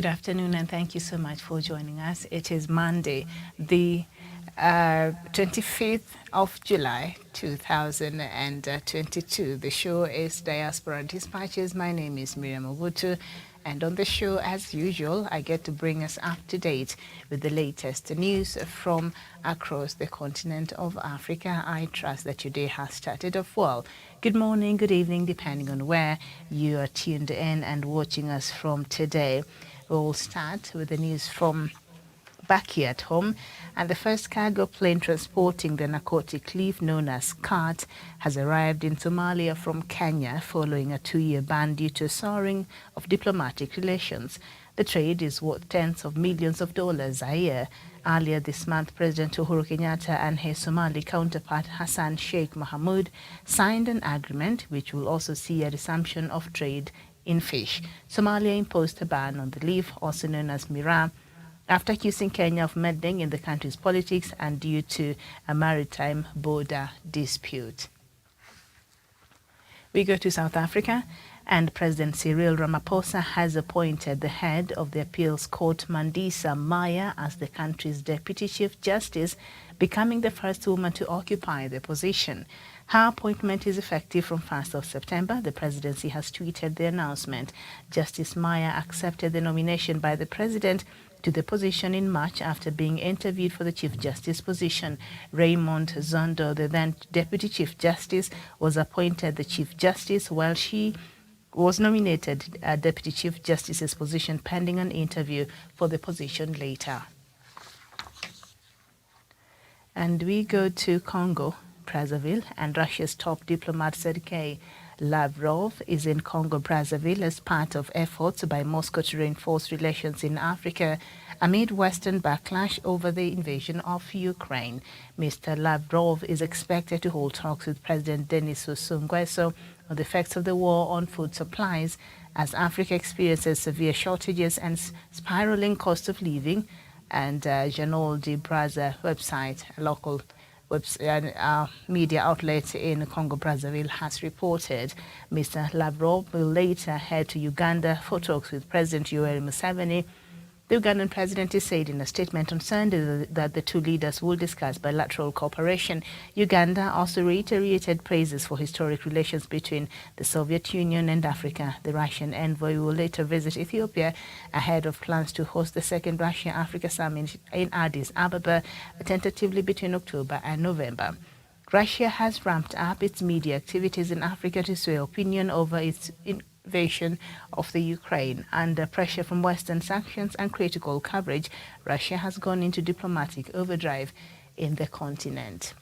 Good afternoon, and thank you so much for joining us. It is Monday, the 25th of July, 2022. The show is Diaspora Dispatches. My name is Miriam Ogutu, and on the show, as usual, I get to bring us up to date with the latest news from across the continent of Africa. I trust that your day has started off well. Good morning, good evening, depending on where you are tuned in and watching us from today. We'll start with the news from back here at home, and the first cargo plane transporting the narcotic leaf known as Khat has arrived in Somalia from Kenya following a 2-year ban due to a soaring of diplomatic relations. The trade is worth tens of millions of dollars a year. Earlier this month, President Uhuru Kenyatta and his Somali counterpart Hassan Sheikh Mohamud signed an agreement which will also see a resumption of trade in fish. Somalia imposed a ban on the leaf, also known as miraa, after accusing Kenya of meddling in the country's politics and due to a maritime border dispute. We go to South Africa, and President Cyril Ramaphosa has appointed the head of the appeals court, Mandisa Maya, as the country's Deputy Chief Justice, becoming the first woman to occupy the position. Her appointment is effective from 1st of September. The presidency has tweeted the announcement. Justice Maya accepted the nomination by the president to the position in March after being interviewed for the Chief Justice position. Raymond Zondo, the then Deputy Chief Justice, was appointed the Chief Justice while she was nominated a Deputy Chief Justice's position pending an interview for the position later. And we go to Congo, Brazzaville, and Russia's top diplomat Sergei Lavrov is in Congo-Brazzaville as part of efforts by Moscow to reinforce relations in Africa amid Western backlash over the invasion of Ukraine. Mr. Lavrov is expected to hold talks with President Denis Sassou Nguesso on the effects of the war on food supplies as Africa experiences severe shortages and spiraling cost of living. And Janol de Brazza website, a local media outlet in Congo-Brazzaville, has reported. Mr. Lavrov will later head to Uganda for talks with President Yoweri Museveni. The Ugandan president has said in a statement on Sunday that the two leaders will discuss bilateral cooperation. Uganda also reiterated praises for historic relations between the Soviet Union and Africa. The Russian envoy will later visit Ethiopia ahead of plans to host the second Russia-Africa summit in Addis Ababa, tentatively between October and November. Russia has ramped up its media activities in Africa to sway opinion over its invasion of the Ukraine. Under pressure from Western sanctions and critical coverage, Russia has gone into diplomatic overdrive in the continent.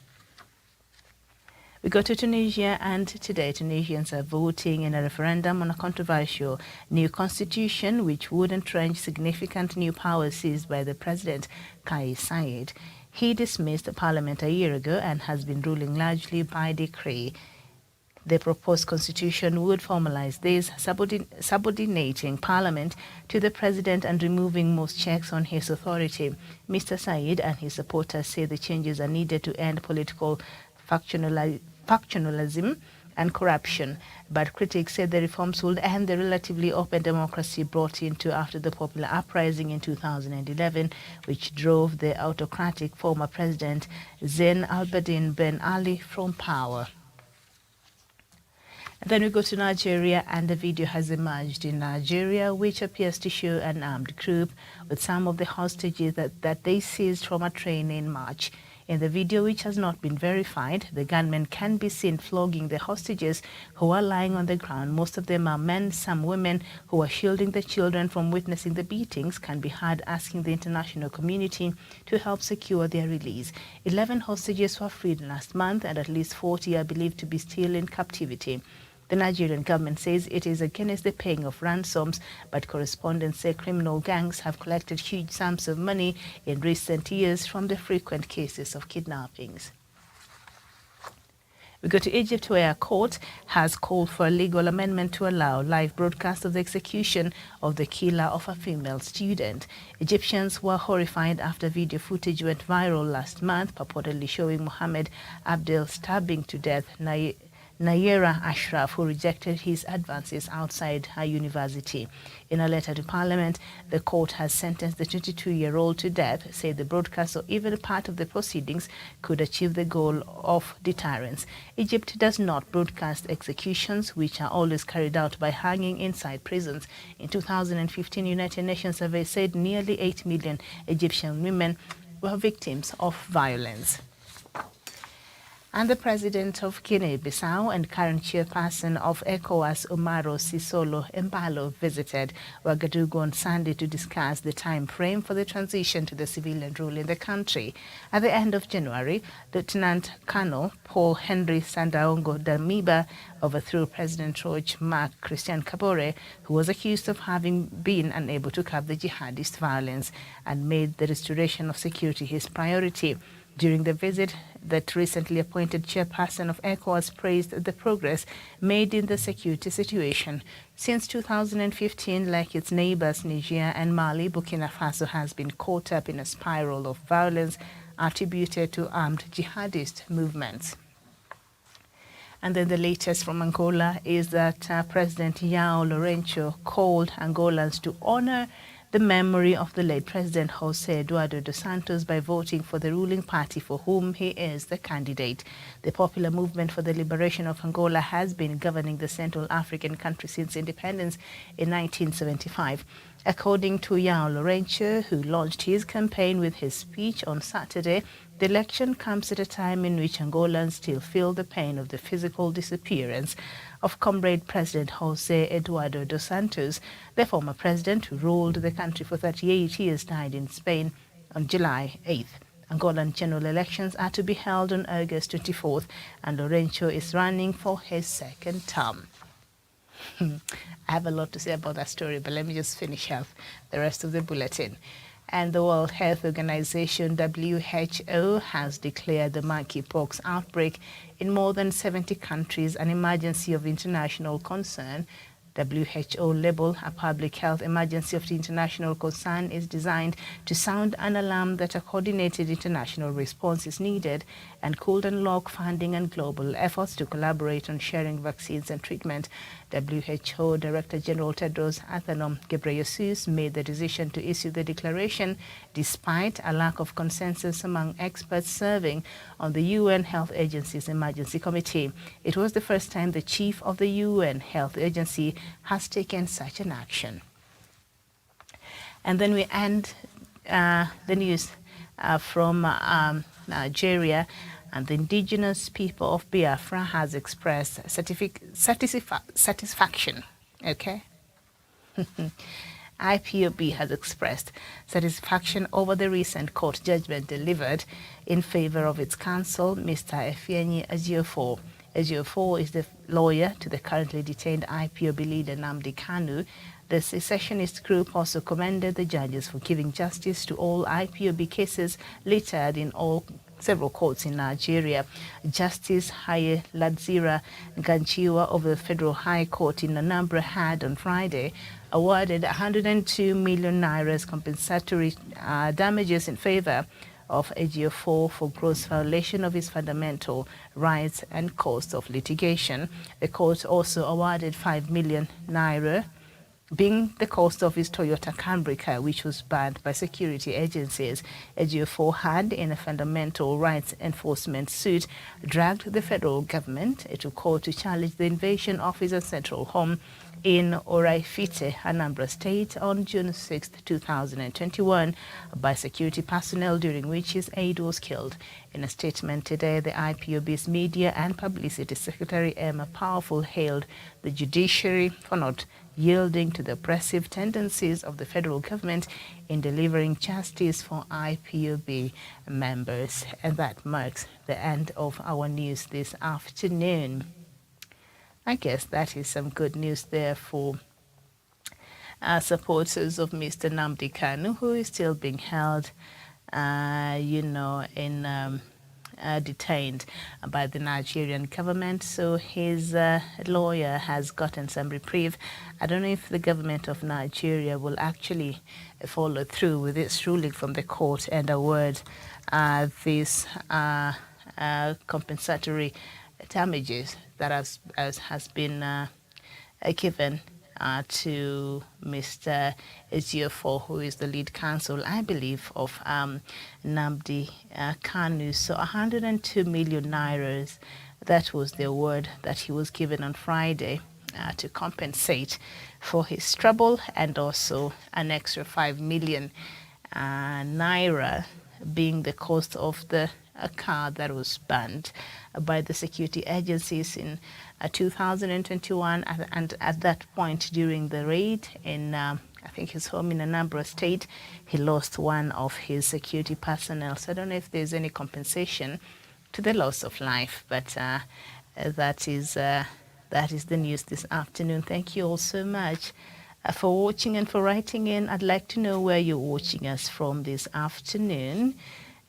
We go to Tunisia, and today Tunisians are voting in a referendum on a controversial new constitution which would entrench significant new powers seized by the president, Kais Saied. He dismissed the parliament a year ago and has been ruling largely by decree. The proposed constitution would formalize this, subordinating parliament to the president and removing most checks on his authority. Mr. Said and his supporters say the changes are needed to end political factionalism and corruption, but critics say the reforms would end the relatively open democracy brought into after the popular uprising in 2011, which drove the autocratic former president Zain al-Abidine Ben Ali from power. Then we go to Nigeria, and a video has emerged in Nigeria which appears to show an armed group with some of the hostages that they seized from a train in March. In the video, which has not been verified, the gunmen can be seen flogging the hostages who are lying on the ground. Most of them are men. Some women who are shielding the children from witnessing the beatings can be heard asking the international community to help secure their release. 11 hostages were freed last month, and at least 40 are believed to be still in captivity. The Nigerian government says it is against the paying of ransoms, but correspondents say criminal gangs have collected huge sums of money in recent years from the frequent cases of kidnappings. We go to Egypt, where a court has called for a legal amendment to allow live broadcast of the execution of the killer of a female student. Egyptians were horrified after video footage went viral last month, purportedly showing Mohammed Abdel stabbing to death Nayera Ashraf, who rejected his advances outside her university. In a letter to Parliament, the court has sentenced the 22-year-old to death, said the broadcast or even part of the proceedings could achieve the goal of deterrence. Egypt does not broadcast executions, which are always carried out by hanging inside prisons. In 2015, United Nations survey said nearly 8 million Egyptian women were victims of violence. And the president of Guinea-Bissau and current chairperson of Ecowas, Umaro Sissoco Embalo, visited Ouagadougou on Sunday to discuss the time frame for the transition to the civilian rule in the country. At the end of January, Lieutenant Colonel Paul Henry Sandaogo Damiba overthrew President Roch Marc Christian Kabore, who was accused of having been unable to curb the jihadist violence, and made the restoration of security his priority. During the visit, that recently appointed chairperson of ECOWAS praised the progress made in the security situation. Since 2015, like its neighbors Niger and Mali, Burkina Faso has been caught up in a spiral of violence attributed to armed jihadist movements. And then the latest from Angola is that President João Lourenço called Angolans to honor the memory of the late President José Eduardo dos Santos by voting for the ruling party for whom he is the candidate. The Popular Movement for the Liberation of Angola has been governing the Central African country since independence in 1975. According to João Lourenço, who launched his campaign with his speech on Saturday, the election comes at a time in which Angolans still feel the pain of the physical disappearance of Comrade President José Eduardo dos Santos. The former president, who ruled the country for 38 years, died in Spain on July 8th. Angolan general elections are to be held on August 24th, and Lourenço is running for his second term. I have a lot to say about that story, but let me just finish off the rest of the bulletin. And the World Health Organization, WHO, has declared the monkeypox outbreak in more than 70 countries an emergency of international concern. WHO label a public health emergency of international concern is designed to sound an alarm that a coordinated international response is needed and could unlock funding and global efforts to collaborate on sharing vaccines and treatment. WHO Director General Tedros Adhanom Ghebreyesus made the decision to issue the declaration despite a lack of consensus among experts serving on the UN Health Agency's Emergency Committee. It was the first time the chief of the UN Health Agency has taken such an action. And then we end the news from Nigeria, and the indigenous people of Biafra has expressed satisfaction. Okay. IPOB has expressed satisfaction over the recent court judgment delivered in favor of its counsel, Mr. Ejiofor. Ejiofor is the lawyer to the currently detained IPOB leader Nnamdi Kanu. The secessionist group also commended the judges for giving justice to all IPOB cases littered in several courts in Nigeria. Justice Haye Ladzira Ganchiwa of the Federal High Court in Anambra had on Friday awarded 102 million naira compensatory damages in favor of Ejiofor for gross violation of his fundamental rights and cost of litigation. The court also awarded 5 million naira, being the cost of his Toyota Camry car, which was banned by security agencies. Ejiofor had, in a fundamental rights enforcement suit, dragged the federal government to court to challenge the invasion of his ancestral home in Oraifite, Anambra State, on June 6, 2021, by security personnel, during which his aide was killed. In a statement today, the IPOB's Media and Publicity Secretary Emma Powerful hailed the judiciary for not yielding to the oppressive tendencies of the federal government in delivering justice for IPOB members. And that marks the end of our news this afternoon. I guess that is some good news there for supporters of Mr. Nnamdi Kanu, who is still being held, detained by the Nigerian government. So his lawyer has gotten some reprieve. I don't know if the government of Nigeria will actually follow through with its ruling from the court and award this compensatory damages that has been given to Mr. Ejiofor, who is the lead counsel, I believe, of Nnamdi Kanu. So 102 million nairas, that was the award that he was given on Friday to compensate for his trouble, and also an extra 5 million naira being the cost of the car that was banned by the security agencies in 2021, and at that point during the raid in I think his home in Anambra State, he lost one of his security personnel. So I don't know if there's any compensation to the loss of life, but that is the news this afternoon. Thank you all so much for watching and for writing in. I'd like to know where you're watching us from this afternoon,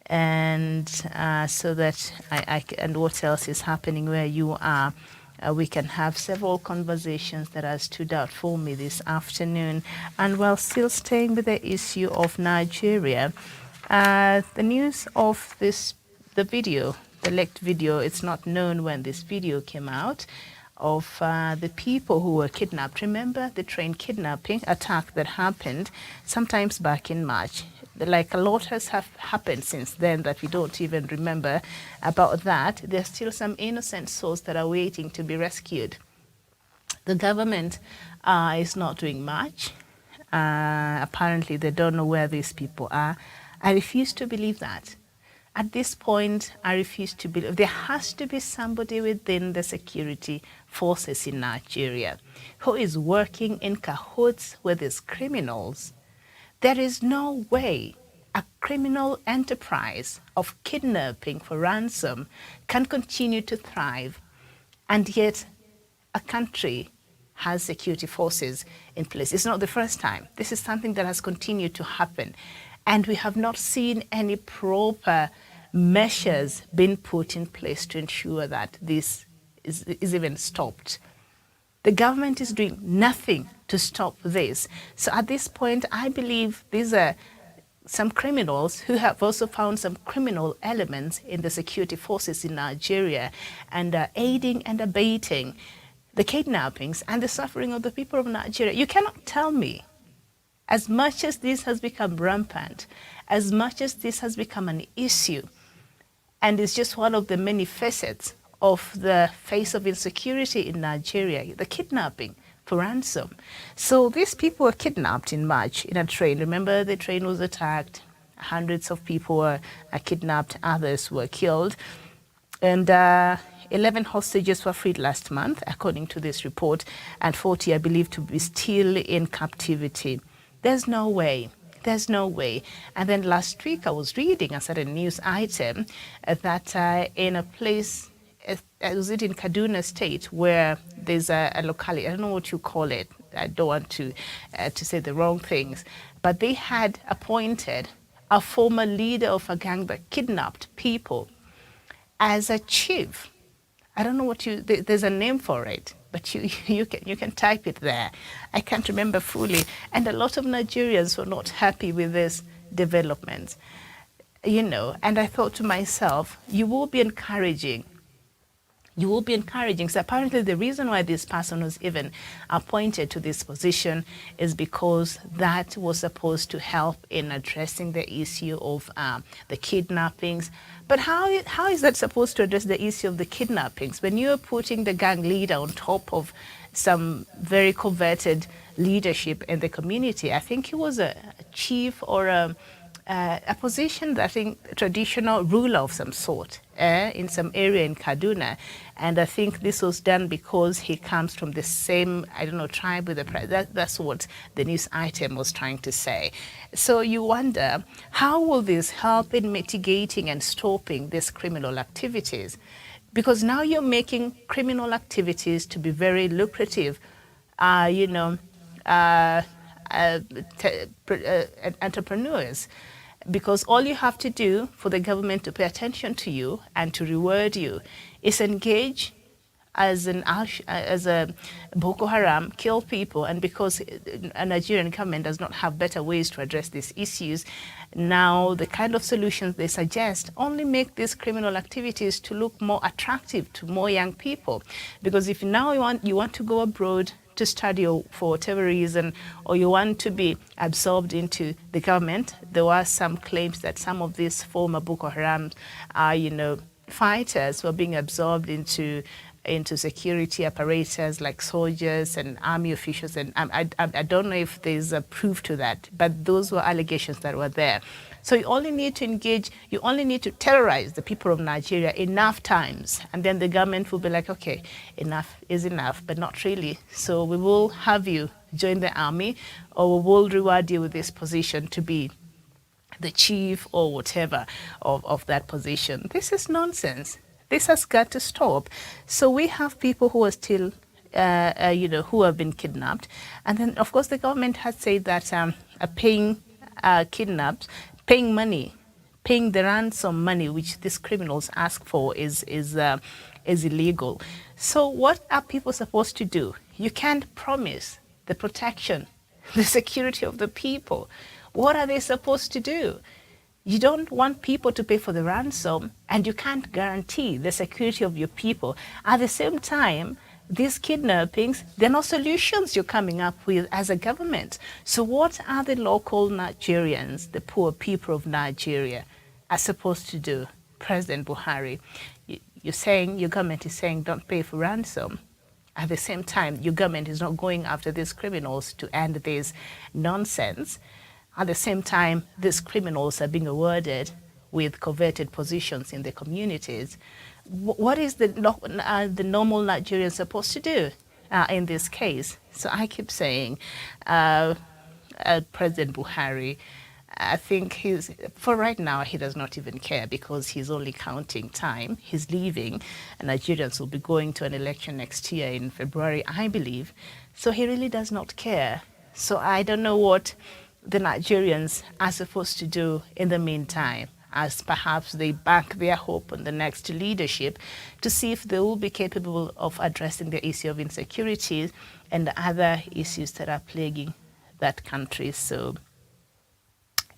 and so that and what else is happening where you are. We can have several conversations that have stood out for me this afternoon. And while still staying with the issue of Nigeria, the news of the video, the leaked video, it's not known when this video came out, of the people who were kidnapped. Remember the train kidnapping attack that happened sometimes back in March? Like a lot has happened since then that we don't even remember about that. There's still some innocent souls that are waiting to be rescued. The government is not doing much. Apparently, they don't know where these people are. I refuse to believe that. At this point, I refuse to believe. There has to be somebody within the security forces in Nigeria who is working in cahoots with these criminals. There is no way a criminal enterprise of kidnapping for ransom can continue to thrive, and yet a country has security forces in place. It's not the first time. This is something that has continued to happen, and we have not seen any proper measures being put in place to ensure that this is even stopped. The government is doing nothing to stop this. So at this point, I believe these are some criminals who have also found some criminal elements in the security forces in Nigeria and are aiding and abating the kidnappings and the suffering of the people of Nigeria. You cannot tell me, as much as this has become rampant, as much as this has become an issue, and it's just one of the many facets of the face of insecurity in Nigeria, the kidnapping for ransom. So these people were kidnapped in March in a train. Remember, the train was attacked. Hundreds of people were kidnapped. Others were killed. And 11 hostages were freed last month, according to this report, and 40 are believed to be still in captivity. There's no way. There's no way. And then last week I was reading a certain news item that in a place, was it in Kaduna State, where there's a locality, I don't know what you call it, I don't want to say the wrong things, but they had appointed a former leader of a gang that kidnapped people as a chief. I don't know there's a name for it, but you can type it there. I can't remember fully. And a lot of Nigerians were not happy with this development, and I thought to myself, you will be encouraging. So apparently the reason why this person was even appointed to this position is because that was supposed to help in addressing the issue of the kidnappings. But how is that supposed to address the issue of the kidnappings when you're putting the gang leader on top of some very coveted leadership in the community? I think he was a chief or a position that I think traditional ruler of some sort in some area in Kaduna, and I think this was done because he comes from the same, tribe with the president. That's what the news item was trying to say. So you wonder, how will this help in mitigating and stopping these criminal activities? Because now you're making criminal activities to be very lucrative, entrepreneurs. Because all you have to do for the government to pay attention to you and to reward you is engage as a Boko Haram, kill people, and because a Nigerian government does not have better ways to address these issues, now the kind of solutions they suggest only make these criminal activities to look more attractive to more young people. Because if now you want to go abroad to study or for whatever reason, or you want to be absorbed into the government, there were some claims that some of these former Boko Haram fighters were being absorbed into security apparatus like soldiers and army officials, and I don't know if there's a proof to that, but those were allegations that were there. So you only need to engage, you only need to terrorize the people of Nigeria enough times, and then the government will be like, okay, enough is enough, but not really. So we will have you join the army, or we will reward you with this position to be the chief or whatever of that position. This is nonsense. This has got to stop. So we have people who are still, who have been kidnapped. And then, of course, the government has said that paying money, paying the ransom money which these criminals ask for is illegal. So what are people supposed to do? You can't promise the protection, the security of the people. What are they supposed to do? You don't want people to pay for the ransom, and you can't guarantee the security of your people. At the same time, these kidnappings, they're not solutions you're coming up with as a government. So what are the local Nigerians, the poor people of Nigeria, are supposed to do? President Buhari, your government is saying don't pay for ransom. At the same time, your government is not going after these criminals to end this nonsense. At the same time, these criminals are being awarded with coveted positions in the communities. What is the normal Nigerian supposed to do in this case? So I keep saying, President Buhari, I think for right now, he does not even care, because he's only counting time. He's leaving, and Nigerians will be going to an election next year in February, I believe. So he really does not care. So I don't know what the Nigerians are supposed to do in the meantime, as perhaps they bank their hope on the next leadership to see if they will be capable of addressing the issue of insecurity and the other issues that are plaguing that country. So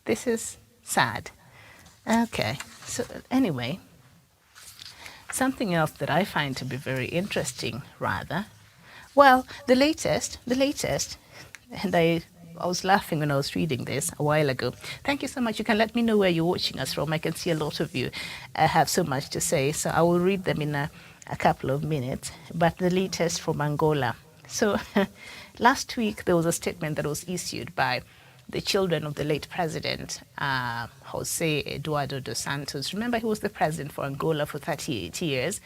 this is sad. Okay, so anyway, something else that I find to be very interesting, rather, well, the latest, and I was laughing when I was reading this a while ago. Thank you so much. You can let me know where you're watching us from. I can see a lot of you have so much to say, so I will read them in a couple of minutes. But the latest from Angola. So last week there was a statement that was issued by the children of the late president, Jose Eduardo dos Santos. Remember, he was the president for Angola for 38 years,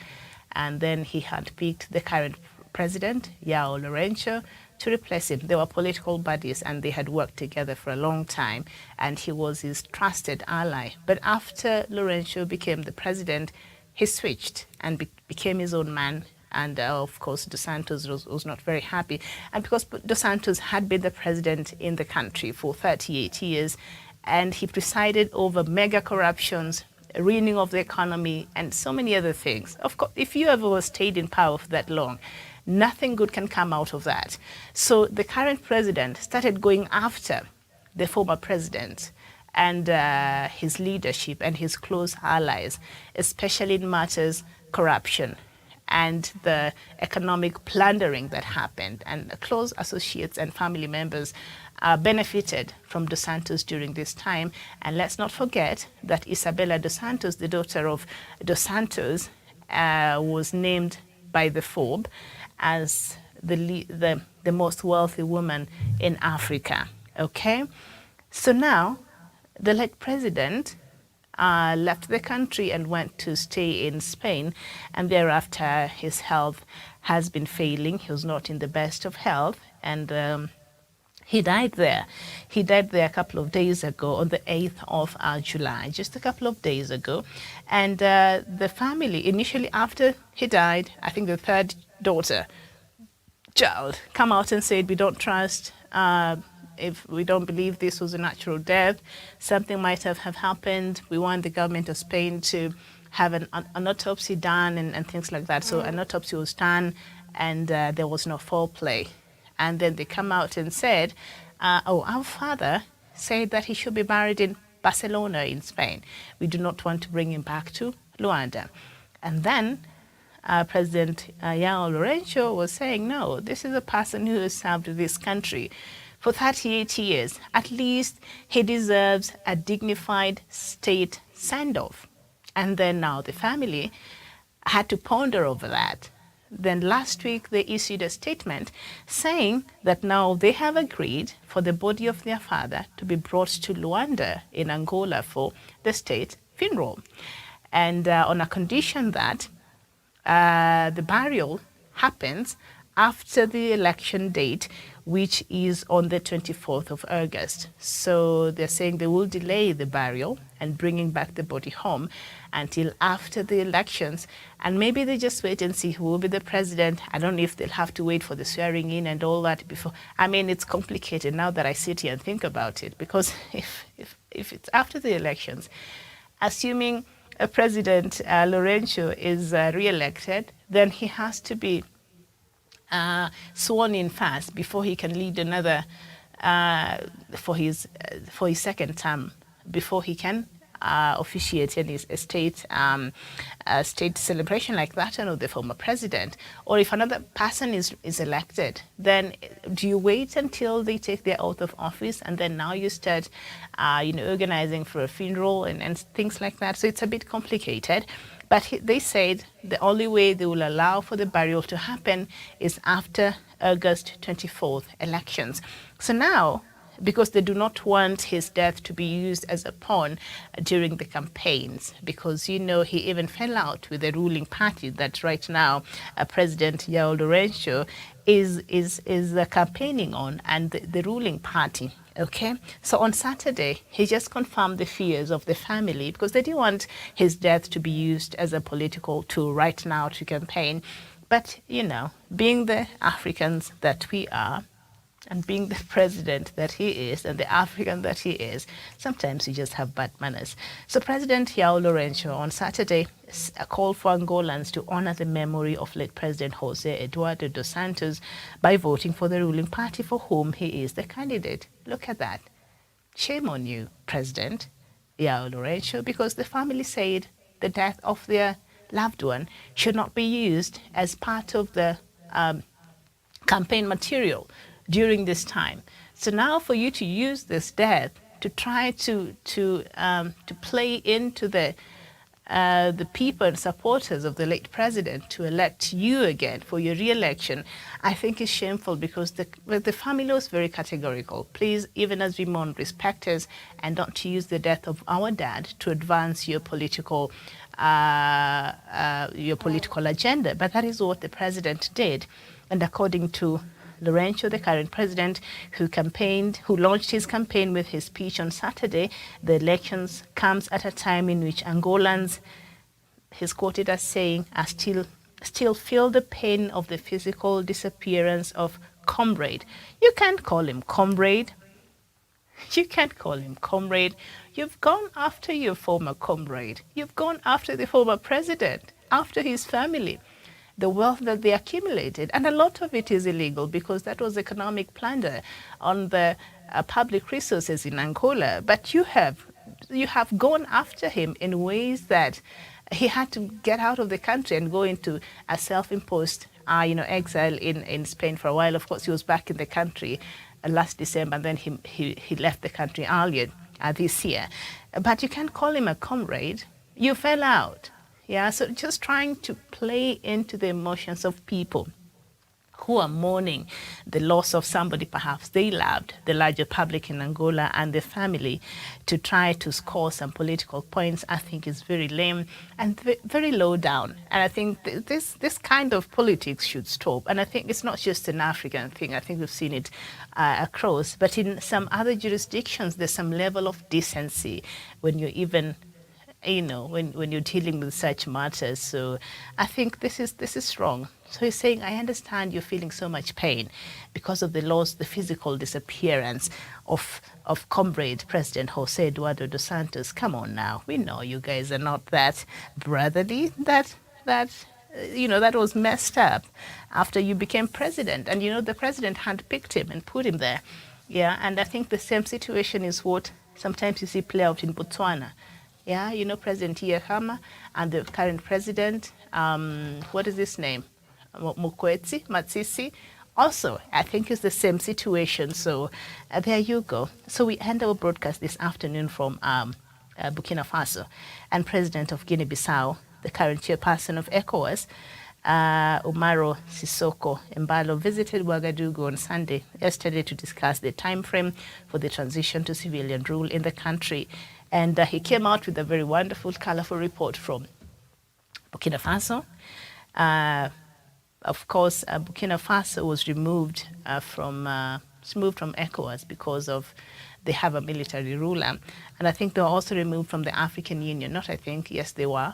and then he handpicked the current president, João Lourenço, to replace him. They were political buddies, and they had worked together for a long time, and he was his trusted ally. But after Lourenço became the president, he switched and became his own man. And of course, Dos Santos was not very happy. And because Dos Santos had been the president in the country for 38 years, and he presided over mega corruptions, ruining of the economy, and so many other things. Of course, if you ever stayed in power for that long, nothing good can come out of that. So the current president started going after the former president and his leadership and his close allies, especially in matters corruption and the economic plundering that happened. And close associates and family members benefited from Dos Santos during this time. And let's not forget that Isabella Dos Santos, the daughter of Dos Santos, was named by the IPOB as the most wealthy woman in Africa. Okay, so now the late president left the country and went to stay in Spain, and thereafter his health has been failing. He was not in the best of health, and he died there. He died there a couple of days ago, on the 8th of July, just a couple of days ago. And the family, initially after he died, I think the third child, come out and said, we don't trust, if we don't believe this was a natural death, something might have happened. We want the government of Spain to have an autopsy done and things like that. So an autopsy was done, and there was no foreplay. And then they come out and said, our father said that he should be married in Barcelona in Spain. We do not want to bring him back to Luanda. And then President João Lourenço was saying, no, this is a person who has served this country for 38 years. At least he deserves a dignified state send-off. And then now the family had to ponder over that. Then last week they issued a statement saying that now they have agreed for the body of their father to be brought to Luanda in Angola for the state funeral. And on a condition that the burial happens after the election date, which is on the 24th of August. So they're saying they will delay the burial and bringing back the body home until after the elections. And maybe they just wait and see who will be the president. I don't know if they'll have to wait for the swearing in and all that before. I mean, it's complicated now that I sit here and think about it, because if it's after the elections, assuming President Lourenço is re-elected, then he has to be sworn in first before he can lead another for his second term, before he can officiate any state celebration like that of the former president. Or if another person is elected, then do you wait until they take their oath of office and then now you start organizing for a funeral and things like that? So it's a bit complicated. But they said the only way they will allow for the burial to happen is after August 24th elections. So now, because they do not want his death to be used as a pawn during the campaigns, because, he even fell out with the ruling party that right now President João Lourenço is campaigning on, and the ruling party. Okay, so on Saturday, he just confirmed the fears of the family, because they didn't want his death to be used as a political tool right now to campaign. But, being the Africans that we are, and being the president that he is, and the African that he is, sometimes you just have bad manners. So President João Lourenço on Saturday called for Angolans to honor the memory of late President José Eduardo dos Santos by voting for the ruling party for whom he is the candidate. Look at that. Shame on you, President João Lourenço, because the family said the death of their loved one should not be used as part of the campaign material during this time. So now for you to use this death to try to play into the people and supporters of the late president to elect you again for your re-election, I think is shameful, because the family was very categorical. Please, even as we mourn, respect us and don't use the death of our dad to advance your political agenda. But that is what the president did. And according to Lourenço, the current president, who launched his campaign with his speech on Saturday, the elections comes at a time in which Angolans, he's quoted as saying, are still feel the pain of the physical disappearance of comrade. You can't call him comrade. You can't call him comrade. You've gone after your former comrade. You've gone after the former president, after his family, the wealth that they accumulated. And a lot of it is illegal, because that was economic plunder on the public resources in Angola. But you have gone after him in ways that he had to get out of the country and go into a self-imposed exile in Spain for a while. Of course, he was back in the country last December, and then he left the country earlier this year. But you can't call him a comrade. You fell out. Yeah, so just trying to play into the emotions of people who are mourning the loss of somebody perhaps they loved, the larger public in Angola and the family, to try to score some political points, I think is very lame and very low down. And I think this kind of politics should stop. And I think it's not just an African thing. I think we've seen it across. But in some other jurisdictions, there's some level of decency when you're even when you're dealing with such matters. So I think this is wrong. So he's saying, I understand you're feeling so much pain because of the loss, the physical disappearance of comrade President Jose Eduardo dos Santos. Come on now, we know you guys are not that brotherly. That was messed up after you became president, and the president handpicked him and put him there. Yeah, and I think the same situation is what sometimes you see play out in Botswana. Yeah, President Ejiofor and the current president, what is his name? Mokwetsi, Matsisi. Also, I think it's the same situation. So there you go. So we end our broadcast this afternoon from Burkina Faso, and President of Guinea-Bissau, the current chairperson of Ecowas, Umaro Sissoco Embalo, visited Ouagadougou on Sunday, yesterday, to discuss the time frame for the transition to civilian rule in the country. And he came out with a very wonderful, colorful report from Burkina Faso. Of course, Burkina Faso was removed from ECOWAS because of they have a military ruler. And I think they were also removed from the African Union. Not I think, yes, they were.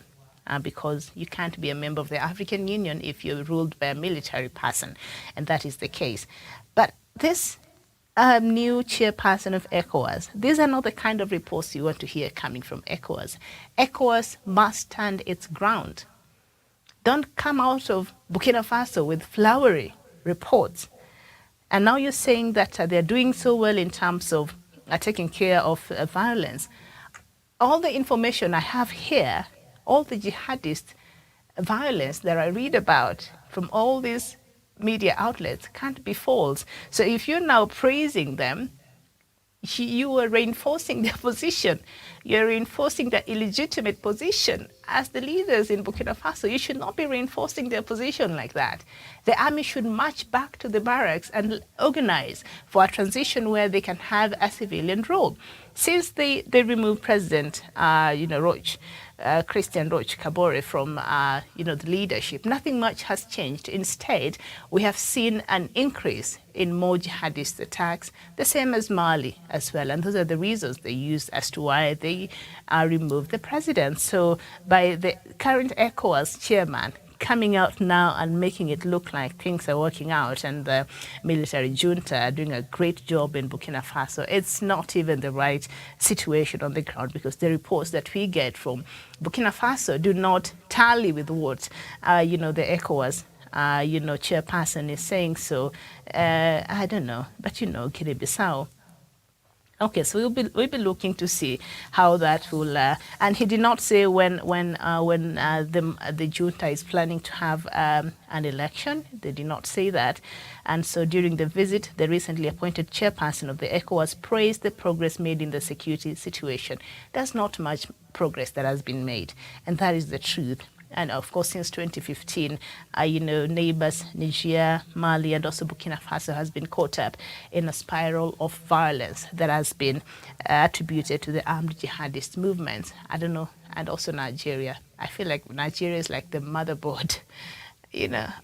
Because you can't be a member of the African Union if you're ruled by a military person, and that is the case. But this new chairperson of ECOWAS, these are not the kind of reports you want to hear coming from ECOWAS. ECOWAS must stand its ground. Don't come out of Burkina Faso with flowery reports. And now you're saying that they're doing so well in terms of taking care of violence. All the information I have here, all the jihadist violence that I read about from all these media outlets can't be false. So if you're now praising them, you are reinforcing their position. You're reinforcing their illegitimate position. As the leaders in Burkina Faso, you should not be reinforcing their position like that. The army should march back to the barracks and organize for a transition where they can have a civilian role. Since they removed President Christian Roch Kabore from the leadership, nothing much has changed. Instead, we have seen an increase in more jihadist attacks, the same as Mali as well. And those are the reasons they used as to why they removed the president. So by the current ECOWAS chairman coming out now and making it look like things are working out and the military junta are doing a great job in Burkina Faso, it's not even the right situation on the ground, because the reports that we get from Burkina Faso do not tally with what, the ECOWAS chairperson is saying. So I don't know, but Guinea-Bissau. Okay, so we'll be looking to see how that will. And he did not say when the junta is planning to have an election. They did not say that. And so during the visit, the recently appointed chairperson of the ECOWAS praised the progress made in the security situation. There's not much progress that has been made, and that is the truth. And of course, since 2015, neighbors Niger, Mali, and also Burkina Faso has been caught up in a spiral of violence that has been attributed to the armed jihadist movements. I don't know, and also Nigeria. I feel like Nigeria is like the motherboard,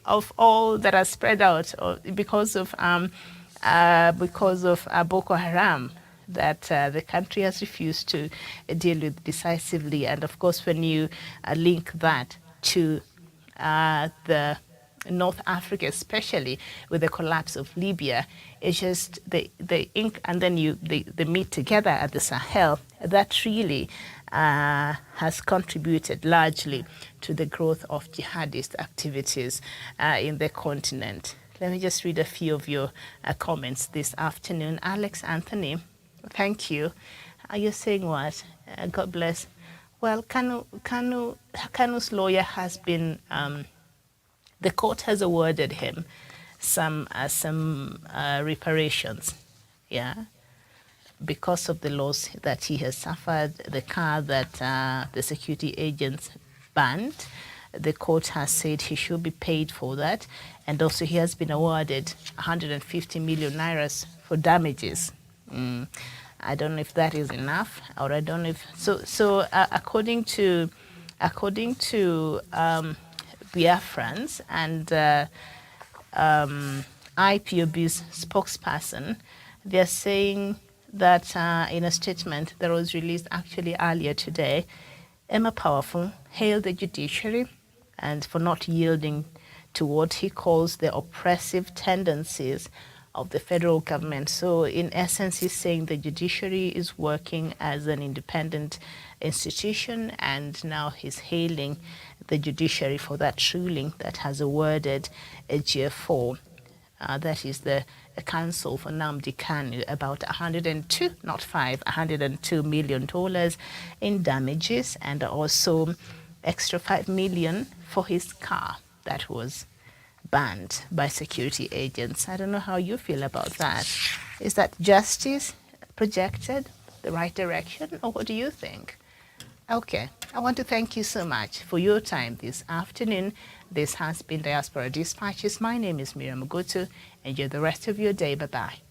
of all that are spread out because of Boko Haram, that the country has refused to deal with decisively. And of course, when you link that to the North Africa, especially with the collapse of Libya, it's just the ink, and then they meet together at the Sahel. That really has contributed largely to the growth of jihadist activities in the continent. Let me just read a few of your comments this afternoon. Alex Anthony, thank you. Are you saying what? God bless. Well, Kanu's lawyer has been, the court has awarded him some reparations, because of the loss that he has suffered, the car that the security agents banned. The court has said he should be paid for that, and also he has been awarded 150 million nairas for damages. I don't know if that is enough, or I don't know if so. According to Biafrans and IPOB's spokesperson, they're saying that in a statement that was released actually earlier today, Emma Powerful hailed the judiciary and for not yielding to what he calls the oppressive tendencies of the federal government. So in essence, he's saying the judiciary is working as an independent institution, and now he's hailing the judiciary for that ruling that has awarded Ejiofor, that is the council for Nnamdi Kanu, about 102, not five, $102 million in damages, and also extra $5 million for his car that was banned by security agents. I don't know how you feel about that. Is that justice projected the right direction, or what do you think? Okay, I want to thank you so much for your time this afternoon. This has been Diaspora Dispatches. My name is Miriam Mugutu. Enjoy the rest of your day. Bye-bye.